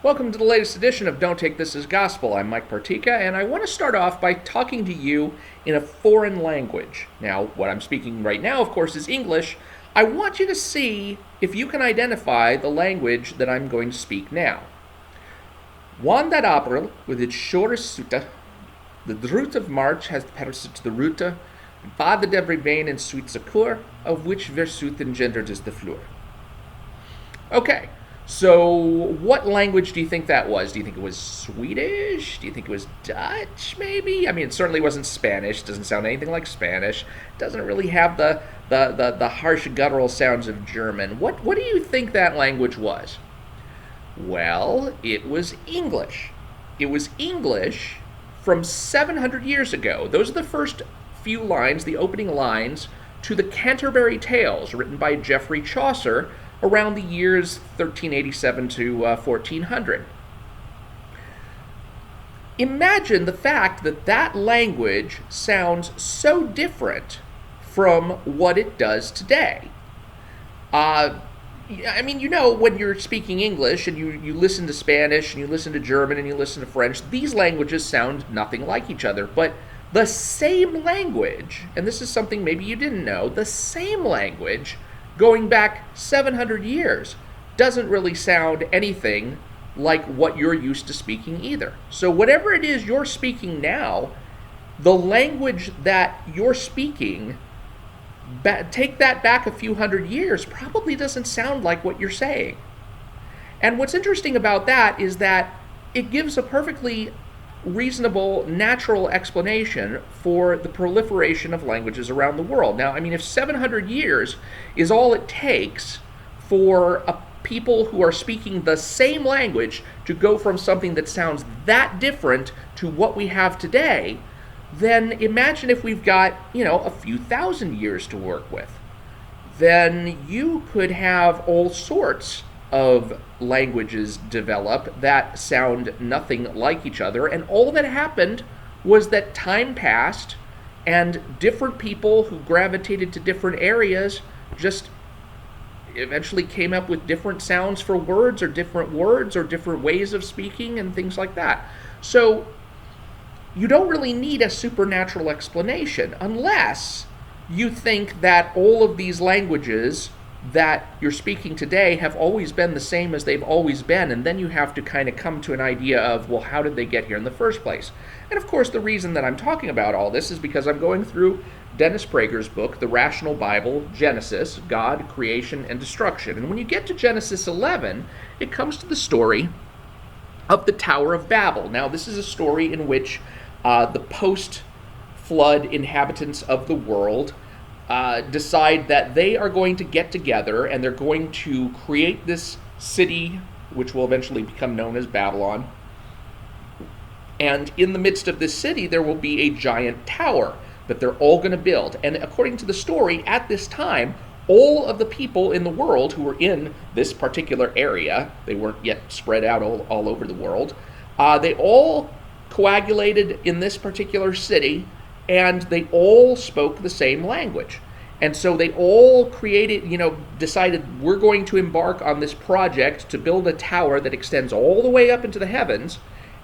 Welcome to the latest edition of Don't Take This as Gospel. I'm Mike Partika, and I want to start off by talking to you in a foreign language. Now, what I'm speaking right now, of course, is English. I want you to see if you can identify the language that I'm going to speak now. Juan dat April, with its shortest suta, the route of March has perset the ruta, bad de every vein and sweet succour, of which versuth engendered is the fleur. Okay. So, what language do you think that was? Do you think it was Swedish? Do you think it was Dutch, maybe? I mean, it certainly wasn't Spanish. It doesn't sound anything like Spanish. It doesn't really have the harsh guttural sounds of German. What do you think that language was? Well, it was English. It was English from 700 years ago. Those are the first few lines, the opening lines, to the Canterbury Tales, written by Geoffrey Chaucer, around the years 1387 to 1400. Imagine the fact that that language sounds so different from what it does today. I mean, when you're speaking English and you listen to Spanish and you listen to German and you listen to French, these languages sound nothing like each other. But the same language, and this is something maybe you didn't know, the same language going back 700 years doesn't really sound anything like what you're used to speaking either. So whatever it is you're speaking now, the language that you're speaking, take that back a few hundred years, probably doesn't sound like what you're saying. And what's interesting about that is that it gives a perfectly reasonable, natural explanation for the proliferation of languages around the world. Now, I mean, if 700 years is all it takes for people who are speaking the same language to go from something that sounds that different to what we have today, then imagine if we've got, a few thousand years to work with. Then you could have all sorts of languages develop that sound nothing like each other, and all that happened was that time passed and different people who gravitated to different areas just eventually came up with different sounds for words or different ways of speaking and things like that. So you don't really need a supernatural explanation unless you think that all of these languages that you're speaking today have always been the same as they've always been, and then you have to kind of come to an idea of, well, how did they get here in the first place? And of course, the reason that I'm talking about all this is because I'm going through Dennis Prager's book, The Rational Bible, Genesis, God, Creation, and Destruction. And when you get to Genesis 11, it comes to the story of the Tower of Babel. Now, this is a story in which the post-flood inhabitants of the world decide that they are going to get together and they're going to create this city, which will eventually become known as Babylon. And in the midst of this city, there will be a giant tower that they're all going to build. And according to the story, at this time, all of the people in the world who were in this particular area, they weren't yet spread out all over the world, they all coagulated in this particular city, and they all spoke the same language. And so they all decided we're going to embark on this project to build a tower that extends all the way up into the heavens.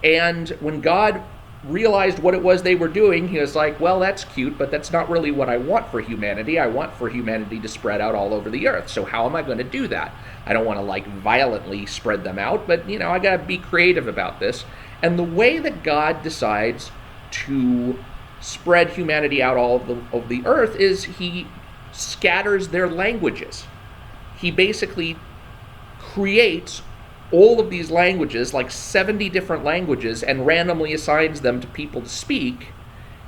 And when God realized what it was they were doing, he was like, well, that's cute, but that's not really what I want for humanity. I want for humanity to spread out all over the earth. So how am I going to do that? I don't want to violently spread them out, but I got to be creative about this. And the way that God decides to spread humanity out all of the earth is he scatters their languages. He basically creates all of these languages, like 70 different languages, and randomly assigns them to people to speak,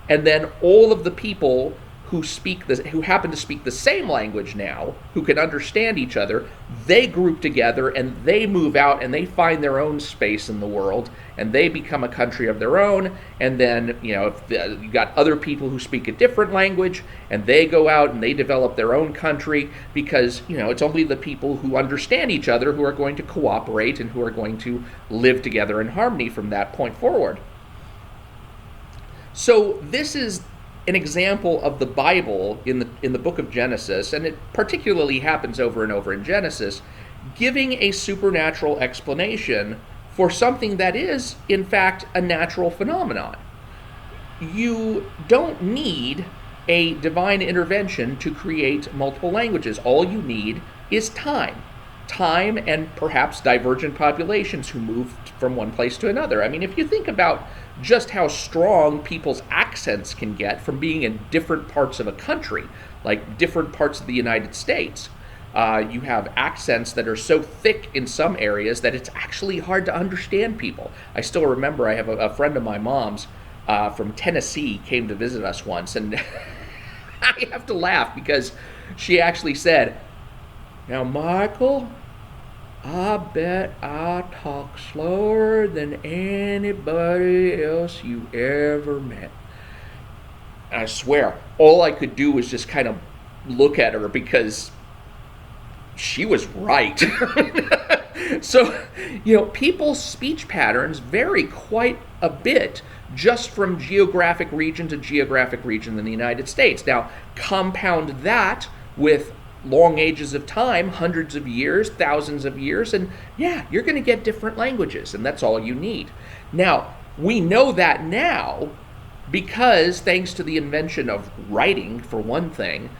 and then all of the people who happen to speak the same language now, who can understand each other, they group together and they move out and they find their own space in the world and they become a country of their own. And then, if you got other people who speak a different language and they go out and they develop their own country because, it's only the people who understand each other who are going to cooperate and who are going to live together in harmony from that point forward. So this is an example of the Bible in the book of Genesis, and it particularly happens over and over in Genesis, giving a supernatural explanation for something that is, in fact, a natural phenomenon. You don't need a divine intervention to create multiple languages. All you need is time. Time and perhaps divergent populations who moved from one place to another. I mean, if you think about just how strong people's accents can get from being in different parts of a country, like different parts of the United States. You have accents that are so thick in some areas that it's actually hard to understand people. I still remember I have a friend of my mom's from Tennessee came to visit us once, and I have to laugh because she actually said, "Now, Michael, I bet I talk slower than anybody else you ever met." And I swear, all I could do was just kind of look at her because she was right. So, people's speech patterns vary quite a bit just from geographic region to geographic region in the United States. Now, compound that with long ages of time, hundreds of years, thousands of years, and yeah, you're going to get different languages, and that's all you need. Now, we know that now because thanks to the invention of writing, for one thing,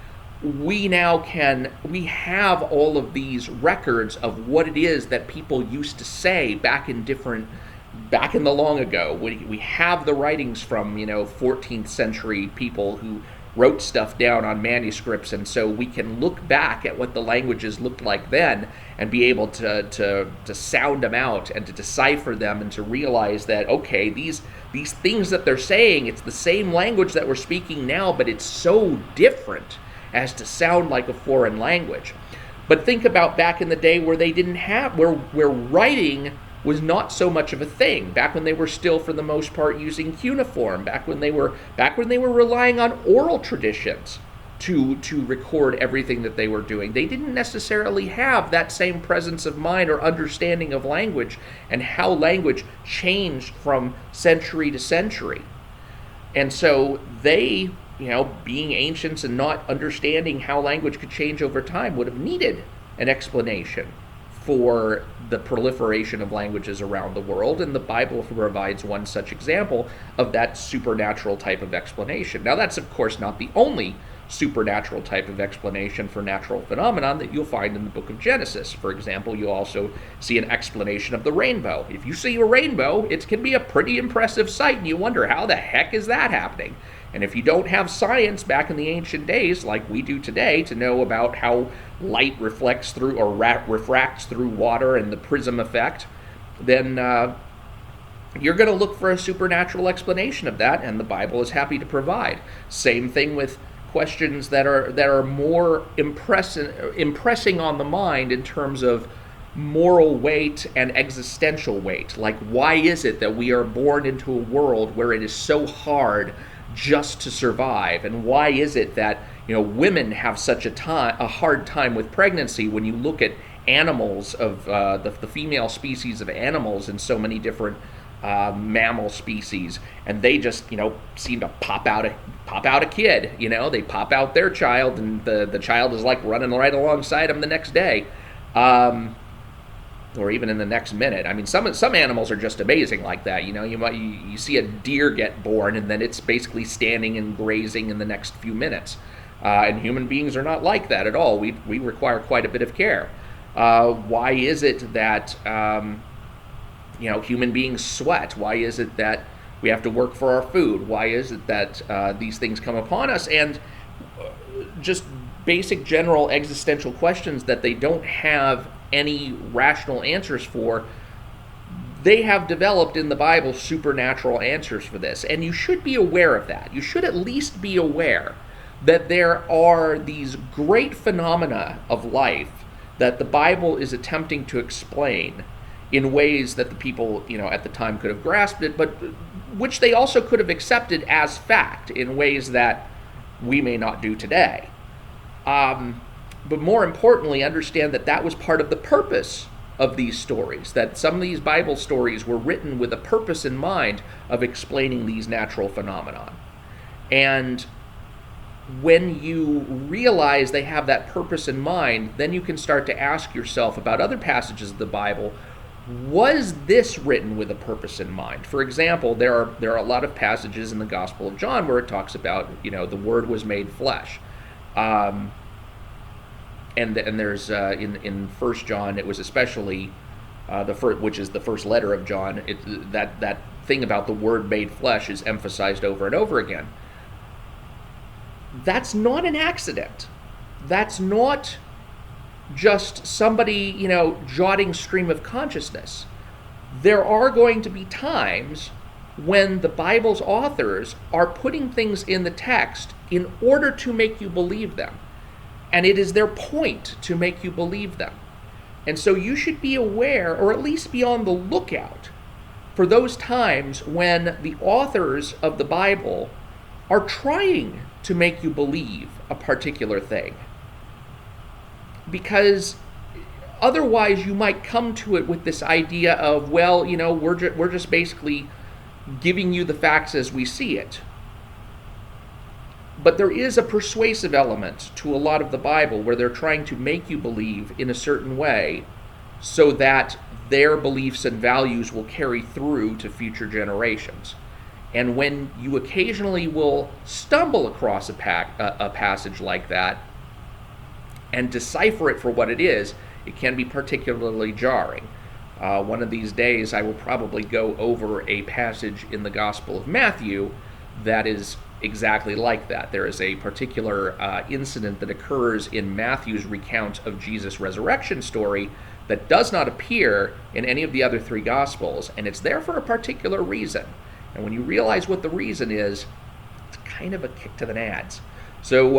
we have all of these records of what it is that people used to say back in the long ago. We have the writings from 14th century people who wrote stuff down on manuscripts, and so we can look back at what the languages looked like then and be able to sound them out and to decipher them and to realize that, okay, these things that they're saying, it's the same language that we're speaking now, but it's so different as to sound like a foreign language. But think about back in the day where they didn't have, where writing was not so much of a thing, back when they were still for the most part using cuneiform, back when they were relying on oral traditions to record everything that they were doing. They didn't necessarily have that same presence of mind or understanding of language and how language changed from century to century. And so they, being ancients and not understanding how language could change over time, would have needed an explanation for the proliferation of languages around the world, and the Bible provides one such example of that supernatural type of explanation. Now, that's of course not the only supernatural type of explanation for natural phenomenon that you'll find in the book of Genesis. For example, you'll also see an explanation of the rainbow. If you see a rainbow, it can be a pretty impressive sight, and you wonder, how the heck is that happening? And if you don't have science back in the ancient days, like we do today, to know about how light reflects through or refracts through water and the prism effect, then you're going to look for a supernatural explanation of that, and the Bible is happy to provide. Same thing with questions that are more impressing on the mind in terms of moral weight and existential weight. Like, why is it that we are born into a world where it is so hard just to survive, and why is it that women have such a hard time with pregnancy when you look at animals of the female species of animals in so many different mammal species, and they just seem to pop out a kid. They pop out their child, and the child is like running right alongside them the next day, or even in the next minute. I mean, some animals are just amazing like that. You see a deer get born, and then it's basically standing and grazing in the next few minutes. And human beings are not like that at all. We require quite a bit of care. Why is it that human beings sweat? Why is it that we have to work for our food? Why is it that these things come upon us? And just basic general existential questions that they don't have any rational answers for. They have developed in the Bible supernatural answers for this, and you should be aware of that. You should at least be aware that there are these great phenomena of life that the Bible is attempting to explain in ways that the people, at the time could have grasped it, but which they also could have accepted as fact in ways that we may not do today. But more importantly, understand that was part of the purpose of these stories, that some of these Bible stories were written with a purpose in mind of explaining these natural phenomena. And when you realize they have that purpose in mind, then you can start to ask yourself about other passages of the Bible, was this written with a purpose in mind? For example, there are a lot of passages in the Gospel of John where it talks about, the Word was made flesh. And there's in First John, it was especially the first, which is the first letter of John. That thing about the Word made flesh is emphasized over and over again. That's not an accident. That's not just somebody, jotting stream of consciousness. There are going to be times when the Bible's authors are putting things in the text in order to make you believe them. And it is their point to make you believe them. And so you should be aware, or at least be on the lookout, for those times when the authors of the Bible are trying to make you believe a particular thing. Because otherwise you might come to it with this idea of, well, we're just basically giving you the facts as we see it. But there is a persuasive element to a lot of the Bible where they're trying to make you believe in a certain way so that their beliefs and values will carry through to future generations. And when you occasionally will stumble across a passage like that and decipher it for what it is, it can be particularly jarring. One of these days I will probably go over a passage in the Gospel of Matthew that is exactly like that. There is a particular incident that occurs in Matthew's recount of Jesus' resurrection story that does not appear in any of the other three Gospels, and it's there for a particular reason. And when you realize what the reason is, it's kind of a kick to the nads. So,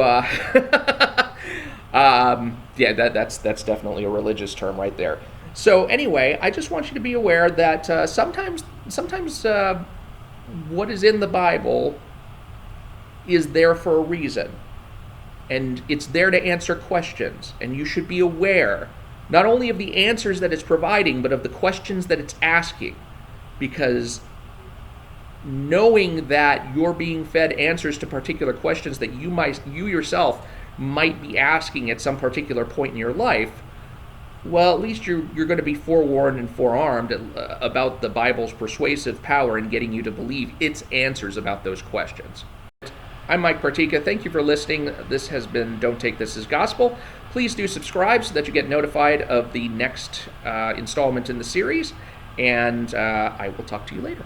that's definitely a religious term right there. So anyway, I just want you to be aware that sometimes what is in the Bible is there for a reason. And it's there to answer questions. And you should be aware not only of the answers that it's providing, but of the questions that it's asking. Because knowing that you're being fed answers to particular questions that you yourself might be asking at some particular point in your life, well, at least you're going to be forewarned and forearmed about the Bible's persuasive power in getting you to believe its answers about those questions. I'm Mike Partika. Thank you for listening. This has been Don't Take This as Gospel. Please do subscribe so that you get notified of the next installment in the series, and I will talk to you later.